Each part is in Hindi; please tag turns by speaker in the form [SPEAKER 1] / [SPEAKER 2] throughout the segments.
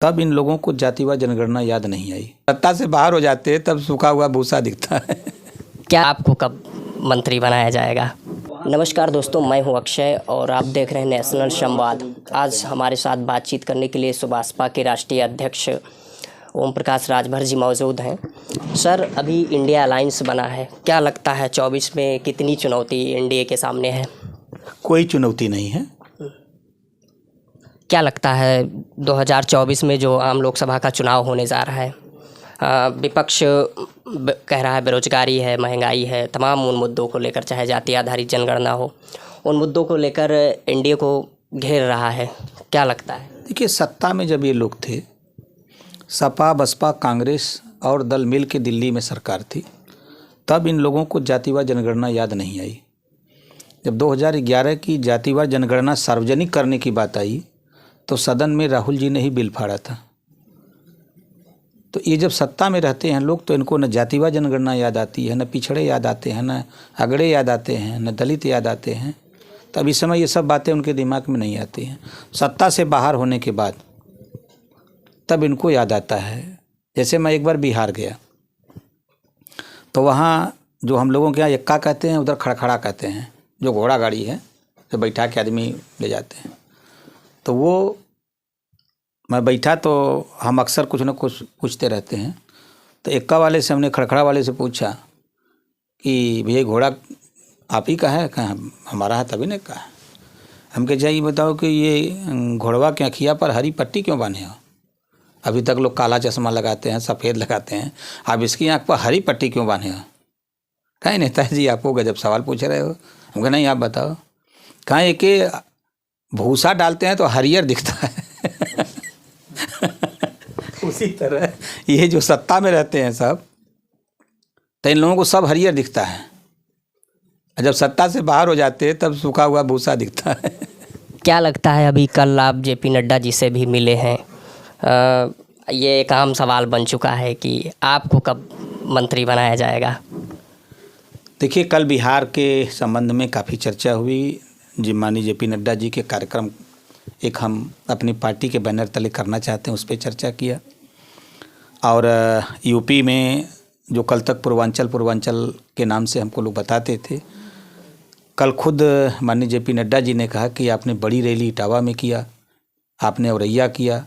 [SPEAKER 1] तब इन लोगों को जातिवाद जनगणना याद नहीं आई। सत्ता से बाहर हो जाते हैं तब सूखा हुआ भूसा दिखता है।
[SPEAKER 2] क्या आपको कब मंत्री बनाया जाएगा? नमस्कार दोस्तों, मैं हूं अक्षय और आप देख रहे हैं नेशनल संवाद। आज हमारे साथ बातचीत करने के लिए सुभाषपा के राष्ट्रीय अध्यक्ष ओम प्रकाश राजभर जी मौजूद हैं। सर, अभी इंडिया अलायंस बना है, क्या लगता है 24 में कितनी चुनौती एनडीए के सामने है?
[SPEAKER 1] कोई चुनौती नहीं है।
[SPEAKER 2] क्या लगता है 2024 में जो आम लोकसभा का चुनाव होने जा रहा है, विपक्ष कह रहा है बेरोजगारी है, महंगाई है, तमाम उन मुद्दों को लेकर, चाहे जाति आधारित जनगणना हो, उन मुद्दों को लेकर एनडीए को घेर रहा है, क्या लगता है?
[SPEAKER 1] देखिए, सत्ता में जब ये लोग थे, सपा बसपा कांग्रेस और दल मिल के दिल्ली में सरकार थी, तब इन लोगों को जातिवाद जनगणना याद नहीं आई। जब 2011 की जातिवाद जनगणना सार्वजनिक करने की बात आई तो सदन में राहुल जी ने ही बिल फाड़ा था। तो ये जब सत्ता में रहते हैं लोग तो इनको न जातिवाद जनगणना याद आती है, न पिछड़े याद आते हैं, न अगड़े याद आते हैं, न दलित याद आते हैं। तो अब इस समय ये सब बातें उनके दिमाग में नहीं आती हैं। सत्ता से बाहर होने के बाद तब इनको याद आता है। जैसे मैं एक बार बिहार गया तो वहाँ जो हम लोगों के यहाँ यक्का कहते हैं, उधर खड़खड़ा कहते हैं, जो घोड़ा गाड़ी है तो बैठा के आदमी ले जाते हैं। तो वो मैं बैठा तो हम अक्सर कुछ न कुछ पूछते रहते हैं। तो यक्का वाले से हमने खड़खड़ा वाले से पूछा कि भैया घोड़ा आप ही का है? कहा हमारा है, तभी ने कहा। हम कहे ये बताओ कि ये घोड़वा की अँखिया पर हरी पट्टी क्यों बांधे हो? अभी तक लोग काला चश्मा लगाते हैं, सफ़ेद लगाते हैं, आप इसकी आँख पर हरी पट्टी क्यों बांधे हो? कहीं नेताजी आपको गजब सवाल पूछ रहे हो। हम कहे नहीं, आप बताओ। कहाँ कि भूसा डालते हैं तो हरियर दिखता है। उसी तरह ये जो सत्ता में रहते हैं सब, तो इन लोगों को सब हरियर दिखता है। जब सत्ता से बाहर हो जाते हैं तब सूखा हुआ भूसा दिखता है।
[SPEAKER 2] क्या लगता है, अभी कल आप जेपी नड्डा जी से भी मिले हैं, ये एक आम सवाल बन चुका है कि आपको कब मंत्री बनाया जाएगा?
[SPEAKER 1] देखिए, कल बिहार के संबंध में काफ़ी चर्चा हुई। माननीय जेपी नड्डा जी के कार्यक्रम एक हम अपनी पार्टी के बैनर तले करना चाहते हैं, उस पर चर्चा किया। और यूपी में जो कल तक पूर्वांचल के नाम से हमको लोग बताते थे, कल खुद माननीय जेपी नड्डा जी ने कहा कि आपने बड़ी रैली इटावा में किया, आपने औरैया किया,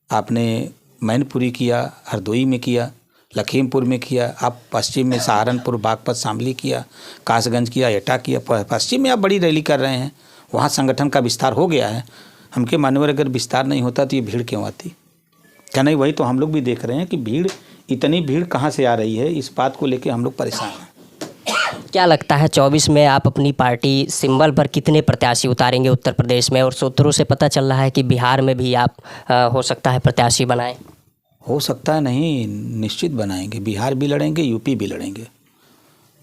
[SPEAKER 1] आपने मैनपुरी किया, हरदोई में किया, लखीमपुर में किया, आप पश्चिम में सहारनपुर, बागपत, शामली किया, कासगंज किया, एटा किया। पश्चिम में आप बड़ी रैली कर रहे हैं, वहाँ संगठन का विस्तार हो गया है। हमके मानवर अगर विस्तार नहीं होता तो ये भीड़ क्यों आती? क्या नहीं, वही तो हम लोग भी देख रहे हैं कि इतनी भीड़ कहाँ से आ रही है। इस बात को लेकर हम लोग परेशान हैं।
[SPEAKER 2] क्या लगता है 24 में आप अपनी पार्टी सिंबल पर कितने प्रत्याशी उतारेंगे उत्तर प्रदेश में? और सूत्रों से पता चल रहा है कि बिहार में भी आप हो सकता है प्रत्याशी बनाएं।
[SPEAKER 1] हो सकता है नहीं, निश्चित बनाएंगे। बिहार भी लड़ेंगे, यूपी भी लड़ेंगे।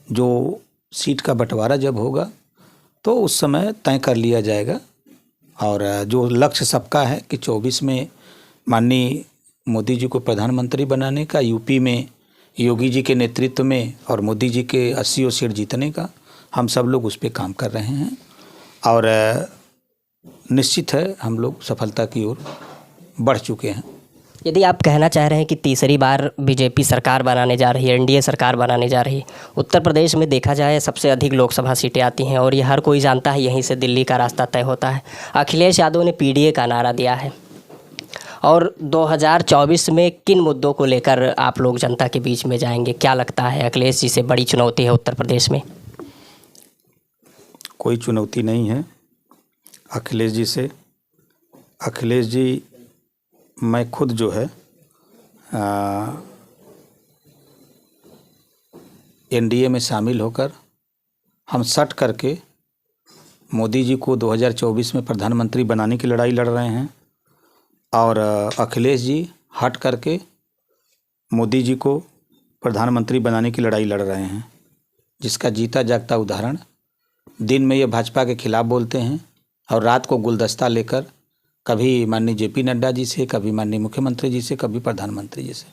[SPEAKER 1] जो सीट का बंटवारा जब होगा तो उस समय तय कर लिया जाएगा। और जो लक्ष्य सबका है कि 24 में माननीय मोदी जी को प्रधानमंत्री बनाने का, यूपी में योगी जी के नेतृत्व में और मोदी जी के 80 सीट जीतने का, हम सब लोग उस पर काम कर रहे हैं। और निश्चित है हम लोग सफलता की ओर बढ़ चुके हैं।
[SPEAKER 2] यदि आप कहना चाह रहे हैं कि तीसरी बार बीजेपी सरकार बनाने जा रही है, एनडीए सरकार बनाने जा रही है, उत्तर प्रदेश में देखा जाए सबसे अधिक लोकसभा सीटें आती हैं और ये हर कोई जानता है, यहीं से दिल्ली का रास्ता तय होता है। अखिलेश यादव ने पीडीए का नारा दिया है। और 2024 में किन मुद्दों को लेकर आप लोग जनता के बीच में जाएंगे? क्या लगता है अखिलेश जी से बड़ी चुनौती है उत्तर प्रदेश में?
[SPEAKER 1] कोई चुनौती नहीं है अखिलेश जी से। अखिलेश जी, मैं खुद जो है एनडीए में शामिल होकर हम सट करके मोदी जी को 2024 में प्रधानमंत्री बनाने की लड़ाई लड़ रहे हैं। और अखिलेश जी हट करके मोदी जी को प्रधानमंत्री बनाने की लड़ाई लड़ रहे हैं, जिसका जीता जागता उदाहरण दिन में ये भाजपा के खिलाफ बोलते हैं और रात को गुलदस्ता लेकर कभी माननीय जेपी नड्डा जी से, कभी माननीय मुख्यमंत्री जी से, कभी प्रधानमंत्री जी से।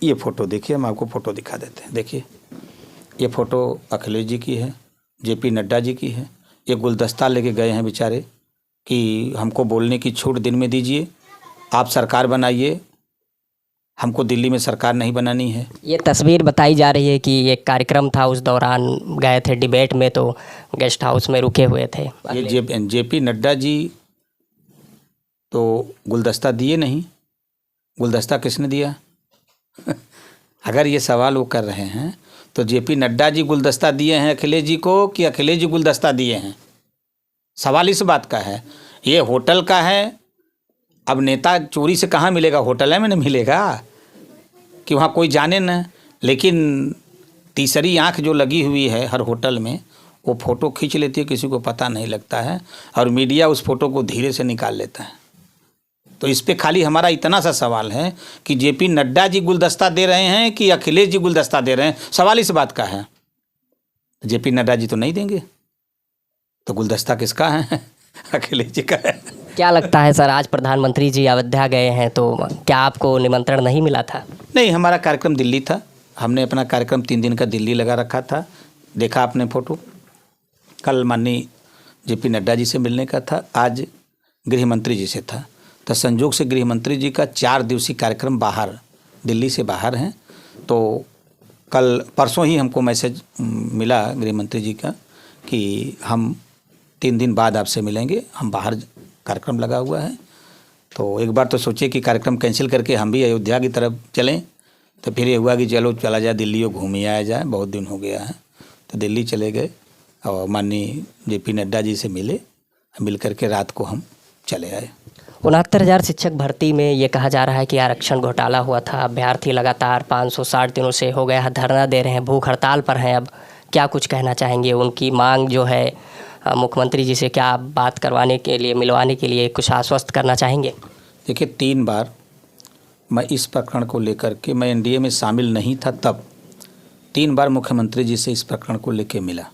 [SPEAKER 1] ये फ़ोटो देखिए, हम आपको फ़ोटो दिखा देते हैं। देखिए, ये फ़ोटो अखिलेश जी की है, जेपी नड्डा जी की है। ये गुलदस्ता लेके गए हैं बेचारे कि हमको बोलने की छूट दिन में दीजिए आप सरकार बनाइए, हमको दिल्ली में सरकार नहीं बनानी है।
[SPEAKER 2] ये तस्वीर बताई जा रही है कि एक कार्यक्रम था, उस दौरान गए थे डिबेट में, तो गेस्ट हाउस में रुके हुए थे।
[SPEAKER 1] ये जेपी नड्डा जी तो गुलदस्ता दिए नहीं। गुलदस्ता किसने दिया? अगर ये सवाल वो कर रहे हैं तो जेपी नड्डा जी गुलदस्ता दिए हैं अखिलेश जी को कि अखिलेश जी गुलदस्ता दिए हैं? सवाल इस बात का है। ये होटल का है, अब नेता चोरी से कहाँ मिलेगा? होटल में नहीं मिलेगा कि वहाँ कोई जाने न। लेकिन तीसरी आंख जो लगी हुई है हर होटल में, वो फ़ोटो खींच लेती है, किसी को पता नहीं लगता है, और मीडिया उस फ़ोटो को धीरे से निकाल लेता है। तो इस पे खाली हमारा इतना सा सवाल है कि जेपी नड्डा जी गुलदस्ता दे रहे हैं कि अखिलेश जी गुलदस्ता दे रहे हैं। सवाल इस बात का है। जेपी नड्डा जी तो नहीं देंगे, तो गुलदस्ता किसका है? अखिलेश जी का है।
[SPEAKER 2] क्या लगता है सर, आज प्रधानमंत्री जी अयोध्या गए हैं, तो क्या आपको निमंत्रण नहीं मिला था?
[SPEAKER 1] नहीं, हमारा कार्यक्रम दिल्ली था। हमने अपना कार्यक्रम 3 दिन का दिल्ली लगा रखा था। देखा आपने फ़ोटो। कल माननीय जेपी नड्डा जी से मिलने का था, आज गृह मंत्री जी से था। तो संयोग से गृह मंत्री जी का 4 दिवसीय कार्यक्रम बाहर, दिल्ली से बाहर हैं। तो कल परसों ही हमको मैसेज मिला गृह मंत्री जी का कि हम 3 दिन बाद आपसे मिलेंगे, हम बाहर कार्यक्रम लगा हुआ है। तो एक बार तो सोचे कि कार्यक्रम कैंसिल करके हम भी अयोध्या की तरफ चलें, तो फिर ये हुआ कि चलो चला जाए दिल्ली और घूम ही आया जाए, बहुत दिन हो गया है। तो दिल्ली चले गए और माननीय जेपी नड्डा जी से मिले, मिल करके रात को हम चले आए।
[SPEAKER 2] 69,000 शिक्षक भर्ती में ये कहा जा रहा है कि आरक्षण घोटाला हुआ था। अभ्यर्थी लगातार 560 दिनों से हो गया धरना दे रहे हैं, भूख हड़ताल पर हैं। अब क्या कुछ कहना चाहेंगे? उनकी मांग जो है मुख्यमंत्री जी से क्या बात करवाने के लिए, मिलवाने के लिए कुछ आश्वस्त करना चाहेंगे?
[SPEAKER 1] देखिए, 3 बार मैं इस प्रकरण को लेकर के, मैं एनडीए में शामिल नहीं था तब, 3 बार मुख्यमंत्री जी से इस प्रकरण को लेकर मिला।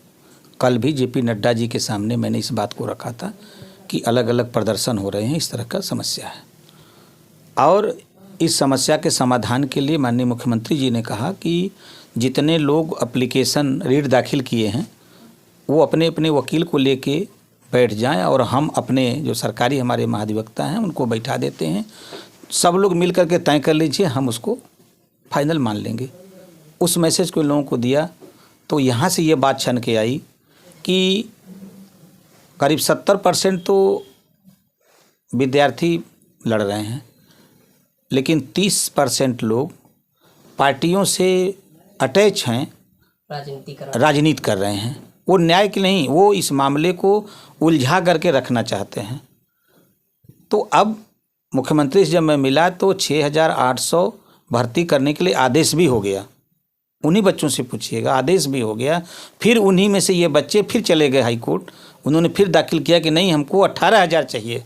[SPEAKER 1] कल भी जेपी नड्डा जी के सामने मैंने इस बात को रखा था कि अलग अलग प्रदर्शन हो रहे हैं, इस तरह का समस्या है, और इस समस्या के समाधान के लिए माननीय मुख्यमंत्री जी ने कहा कि जितने लोग एप्लीकेशन रीट दाखिल किए हैं वो अपने अपने वकील को लेके बैठ जाएं, और हम अपने जो सरकारी हमारे महाधिवक्ता हैं उनको बैठा देते हैं, सब लोग मिल करके तय कर लीजिए, हम उसको फाइनल मान लेंगे। उस मैसेज को लोगों को दिया, तो यहाँ से ये बात छन के आई कि करीब 70% तो विद्यार्थी लड़ रहे हैं, लेकिन 30% लोग पार्टियों से अटैच हैं, राजनीति कर रहे हैं। वो न्याय की नहीं, वो इस मामले को उलझा करके रखना चाहते हैं। तो अब मुख्यमंत्री से जब मैं मिला तो 6,800 भर्ती करने के लिए आदेश भी हो गया। उन्हीं बच्चों से पूछिएगा, आदेश भी हो गया। फिर उन्हीं में से ये बच्चे फिर चले गए हाई कोर्ट, उन्होंने फिर दाखिल किया कि नहीं, हमको 18,000 चाहिए,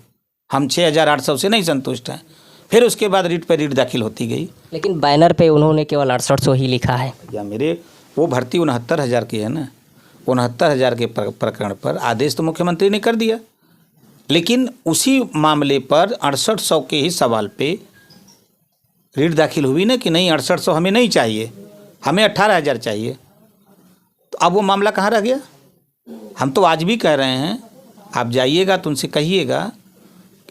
[SPEAKER 1] हम 6,800 से नहीं संतुष्ट हैं। फिर उसके बाद रीट पर रीट दाखिल होती गई।
[SPEAKER 2] लेकिन बैनर पे उन्होंने केवल 6800 ही लिखा है।
[SPEAKER 1] या मेरे वो भर्ती 69,000 की है ना, 69,000 के प्रकरण पर आदेश तो मुख्यमंत्री ने कर दिया, लेकिन उसी मामले पर 6800 के ही सवाल पे रीट दाखिल हुई ना कि नहीं, 6800 हमें नहीं चाहिए, हमें 18,000 चाहिए। तो अब वो मामला कहाँ रह गया? हम तो आज भी कह रहे हैं, आप जाइएगा तो उनसे कहिएगा,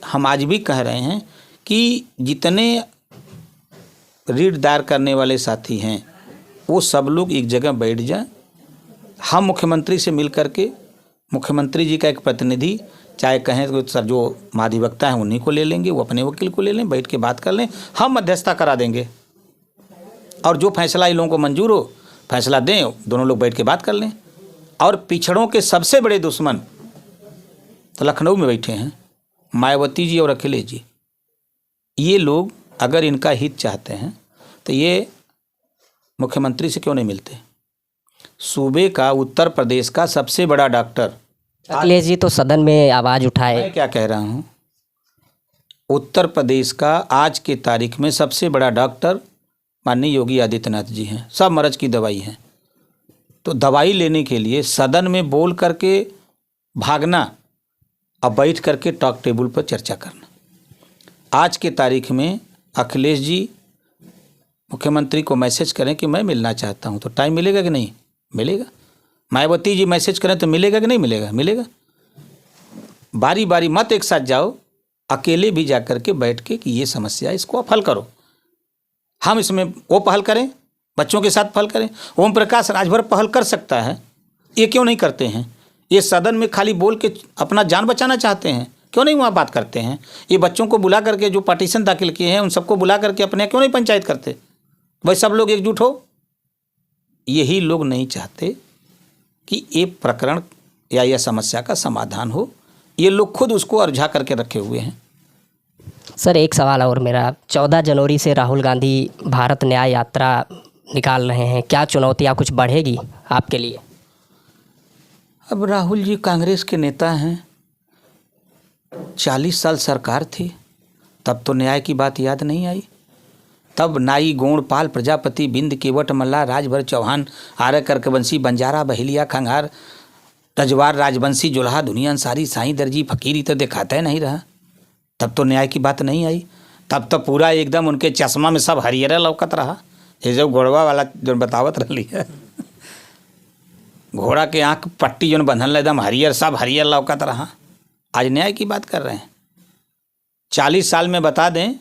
[SPEAKER 1] हम आज भी कह रहे हैं कि जितने रीट दायर करने वाले साथी हैं वो सब लोग एक जगह बैठ जाएं। हम मुख्यमंत्री से मिल करके, मुख्यमंत्री जी का एक प्रतिनिधि, चाहे कहें तो सर जो महाधिवक्ता हैं उन्हीं को ले लेंगे, वो अपने वकील को ले लें, बैठ के बात कर लें, हम मध्यस्थता करा देंगे, और जो फैसला इन लोगों को मंजूर हो फैसला दें, दोनों लोग बैठ के बात कर लें। और पिछड़ों के सबसे बड़े दुश्मन तो लखनऊ में बैठे हैं, मायावती जी और अखिलेश जी। ये लोग अगर इनका हित चाहते हैं तो ये मुख्यमंत्री से क्यों नहीं मिलते? सूबे का, उत्तर प्रदेश का सबसे बड़ा डॉक्टर
[SPEAKER 2] अखिलेश जी तो सदन में आवाज़ उठाए।
[SPEAKER 1] मैं क्या कह रहा हूँ, उत्तर प्रदेश का आज के तारीख में सबसे बड़ा डॉक्टर माननीय योगी आदित्यनाथ जी हैं। सब मर्ज की दवाई हैं, तो दवाई लेने के लिए सदन में बोल करके भागना और बैठ करके टॉक टेबल पर चर्चा करना। आज के तारीख में अखिलेश जी मुख्यमंत्री को मैसेज करें कि मैं मिलना चाहता हूं, तो टाइम मिलेगा कि नहीं मिलेगा? मायावती जी मैसेज करें तो मिलेगा कि नहीं मिलेगा? मिलेगा। बारी बारी मत एक साथ जाओ अकेले भी जा कर के बैठ के कि ये समस्या है, इसको आप हल करो। हम इसमें वो पहल करें, बच्चों के साथ पहल करें। ओम प्रकाश राजभर पहल कर सकता है, ये क्यों नहीं करते हैं? ये सदन में खाली बोल के अपना जान बचाना चाहते हैं, क्यों नहीं वहाँ बात करते हैं? ये बच्चों को बुला करके जो पटिशन दाखिल किए हैं उन सबको बुला करके अपने क्यों नहीं पंचायत करते? भाई सब लोग एकजुट हो। यही लोग नहीं चाहते कि ये प्रकरण या यह समस्या का समाधान हो। ये लोग खुद उसको अर्झा करके रखे हुए हैं।
[SPEAKER 2] सर एक सवाल और मेरा, 14 जनवरी से राहुल गांधी भारत न्याय यात्रा निकाल रहे हैं, क्या चुनौतियाँ कुछ बढ़ेगी आपके लिए?
[SPEAKER 1] अब राहुल जी कांग्रेस के नेता हैं, 40 साल सरकार थी, तब तो न्याय की बात याद नहीं आई। तब नाई गोंड पाल प्रजापति बिंद केवट मल्ला राजभर चौहान आर्य कर्कवंशी बंजारा बहेलिया खंगार रजवार राजवंशी जुल्हा दुनिया अंसारी साईं दर्जी फकीरी तो दिखाता ही नहीं रहा। तब तो न्याय की बात नहीं आई। तब तो पूरा एकदम उनके चश्मा में सब हरियर लौकत रहा। ये जो घोड़वा वाला जो बतावत रही है, घोड़ा के आँख पट्टी जो बंधल एकदम हरियर, सब हरियर लौकत रहा। आज न्याय की बात कर रहे हैं। 40 साल में बता दें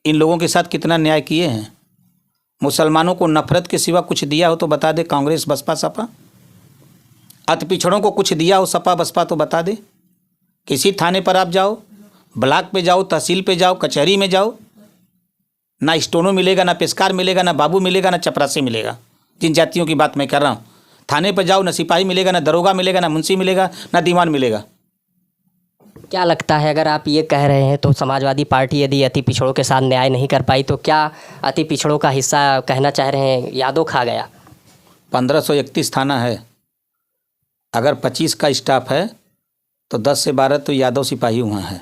[SPEAKER 1] इन लोगों के साथ कितना न्याय किए हैं। मुसलमानों को नफरत के सिवा कुछ दिया हो तो बता दे कांग्रेस बसपा सपा। अति पिछड़ों को कुछ दिया हो सपा बसपा तो बता दे। किसी थाने पर आप जाओ, ब्लॉक पे जाओ, तहसील पे जाओ, कचहरी में जाओ, ना स्टोनो मिलेगा, ना पेशकार मिलेगा, ना बाबू मिलेगा, ना चपरासी मिलेगा। जिन जातियों की बात मैं कर रहा हूँ, थाने पर जाओ, ना सिपाही मिलेगा, ना दरोगा मिलेगा, ना मुंशी मिलेगा, ना दीवान मिलेगा।
[SPEAKER 2] क्या लगता है, अगर आप ये कह रहे हैं तो समाजवादी पार्टी यदि अति पिछड़ों के साथ न्याय नहीं कर पाई तो क्या अति पिछड़ों का हिस्सा कहना चाह रहे हैं यादव खा गया?
[SPEAKER 1] 1531 थाना है, अगर 25 का स्टाफ है तो 10 से 12 तो यादव सिपाही वहाँ है।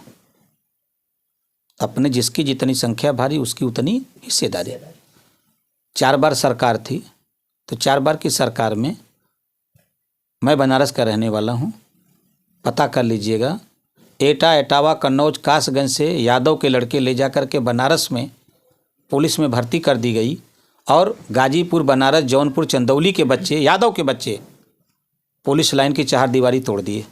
[SPEAKER 1] अपने जिसकी जितनी संख्या भारी उसकी उतनी हिस्सेदारी। 4 बार सरकार थी तो 4 बार की सरकार में मैं बनारस का रहने वाला हूँ, पता कर लीजिएगा। एटा एटावा कन्नौज कासगंज से यादव के लड़के ले जा कर के बनारस में पुलिस में भर्ती कर दी गई, और गाजीपुर बनारस जौनपुर चंदौली के बच्चे, यादव के बच्चे, पुलिस लाइन की चहारदीवारी तोड़ दिए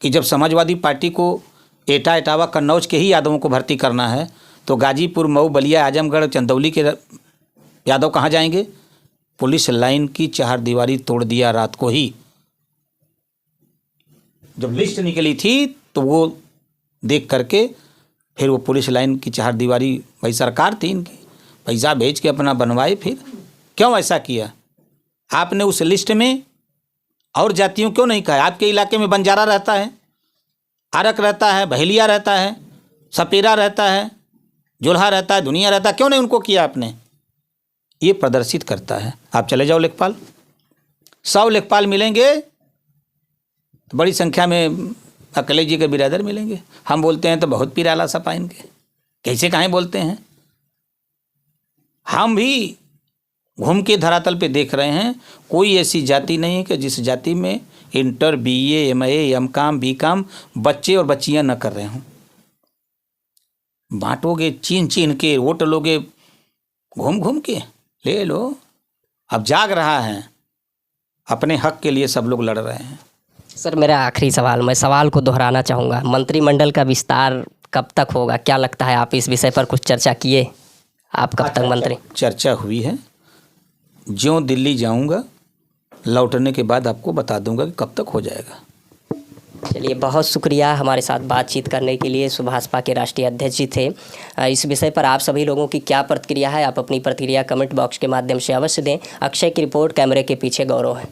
[SPEAKER 1] कि जब समाजवादी पार्टी को एटा एटावा कन्नौज के ही यादवों को भर्ती करना है तो गाजीपुर मऊ बलिया आजमगढ़ चंदौली के यादव कहाँ जाएंगे? पुलिस लाइन की चहारदीवारी तोड़ दिया रात को ही। जब लिस्ट निकली थी तो वो देख करके फिर वो पुलिस लाइन की चहारदीवारी, भाई सरकार थी इनकी, पैसा भेज के अपना बनवाए। फिर क्यों ऐसा किया आपने? उस लिस्ट में और जातियों क्यों नहीं कहा? आपके इलाके में बंजारा रहता है, आरक रहता है, बहेलिया रहता है, सपेरा रहता है, जुल्हा रहता है, दुनिया रहता है, क्यों नहीं उनको किया आपने? ये प्रदर्शित करता है। आप चले जाओ लेखपाल, 100 लेखपाल मिलेंगे तो बड़ी संख्या में अकले जी के बिरादर मिलेंगे। हम बोलते हैं तो बहुत पिराला सपा इनके, कैसे काहे बोलते हैं? हम भी घूम के धरातल पे देख रहे हैं, कोई ऐसी जाति नहीं है कि जिस जाति में inter BA MA MCOM BCOM बच्चे और बच्चियां न कर रहे हों। बांटोगे चीन चीन के, वोट लोगे घूम घूम के, ले लो। अब जाग रहा है, अपने हक के लिए सब लोग लड़ रहे हैं।
[SPEAKER 2] सर मेरा आखिरी सवाल, मैं सवाल को दोहराना चाहूँगा, मंत्रिमंडल का विस्तार कब तक होगा? क्या लगता है, आप इस विषय पर कुछ चर्चा किए? आप कब तक मंत्री?
[SPEAKER 1] चर्चा हुई है, ज्यों दिल्ली जाऊंगा लौटने के बाद आपको बता दूंगा कि कब तक हो जाएगा।
[SPEAKER 2] चलिए, बहुत शुक्रिया हमारे साथ बातचीत करने के लिए। सुभाषपा के राष्ट्रीय अध्यक्ष जी थे। इस विषय पर आप सभी लोगों की क्या प्रतिक्रिया है? आप अपनी प्रतिक्रिया कमेंट बॉक्स के माध्यम से अवश्य दें। अक्षय की रिपोर्ट, कैमरे के पीछे गौरव है।